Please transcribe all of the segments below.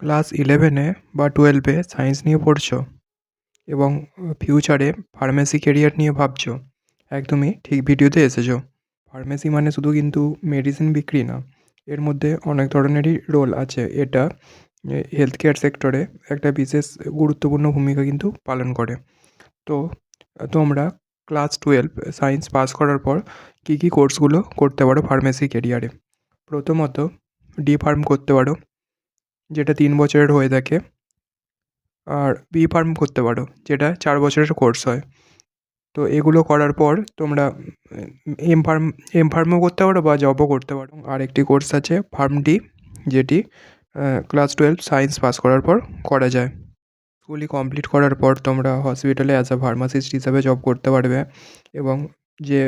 Class 11-এ বা 12-এ science নিয়ে পড়ছো এবং ফিউচারে ফার্মেসি কেরিয়ার নিয়ে ভাবছো, একদমই ঠিক ভিডিওতে এসেছো। ফার্মেসি মানে শুধু কিন্তু মেডিসিন বিক্রি না, এর মধ্যে অনেক ধরনেরই রোল আছে। এটা হেলথ কেয়ার সেক্টরে একটা বিশেষ গুরুত্বপূর্ণ ভূমিকা কিন্তু পালন করে। তো তোমরা ক্লাস 12 সায়েন্স পাস করার পর কী কী কোর্সগুলো করতে পারো ফার্মেসি কেরিয়ারে? প্রথমত ডি ফার্ম করতে পারো, যেটা 3 বছরের হয়ে থাকে। আর বি ফার্ম করতে পারো, যেটা 4 বছরের কোর্স হয়। তো এগুলো করার পর তোমরা এম ফার্মও করতে পারো বা জবও করতে পারো। আর একটি কোর্স আছে ফার্ম ডি, যেটি ক্লাস 12 সায়েন্স পাস করার পর করা যায়। স্কুলিং কমপ্লিট করার পর তোমরা হসপিটালে অ্যাজ আ ফার্মাসিস্ট হিসাবে জব করতে পারবে এবং যে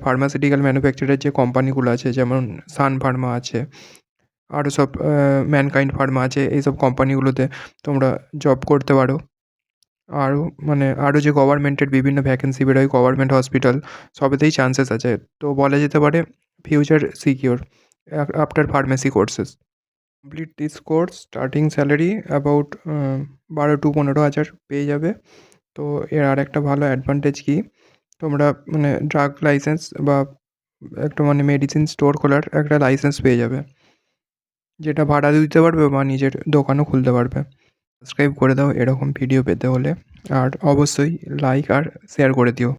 ফার্মাসিউটিক্যাল ম্যানুফ্যাকচারার যে কোম্পানিগুলো আছে, যেমন সান ফার্মা আছে, আরও সব ম্যানকাইন্ড ফার্মা আছে, এইসব কোম্পানিগুলোতে তোমরা জব করতে পারো। আরও যে গভর্নমেন্টের বিভিন্ন ভ্যাকেন্সি বেরোয়, গভর্নমেন্ট হসপিটাল, সবেতেই চান্সেস আছে। তো বলা যেতে পারে future secure after pharmacy courses. Complete this course starting salary about 12-15 হাজার পেয়ে যাবে। তো এর আর একটা ভালো অ্যাডভান্টেজ কি, তোমরা ড্রাগ লাইসেন্স বা একটা মেডিসিন স্টোর খোলার একটা লাইসেন্স পেয়ে যাবে, যেটা ভাড়া দিতে পারবে বা নিজের দোকানও খুলতে পারবে। সাবস্ক্রাইব করে দাও এরকম ভিডিও পেতে হলে, আর অবশ্যই লাইক আর শেয়ার করে দিও।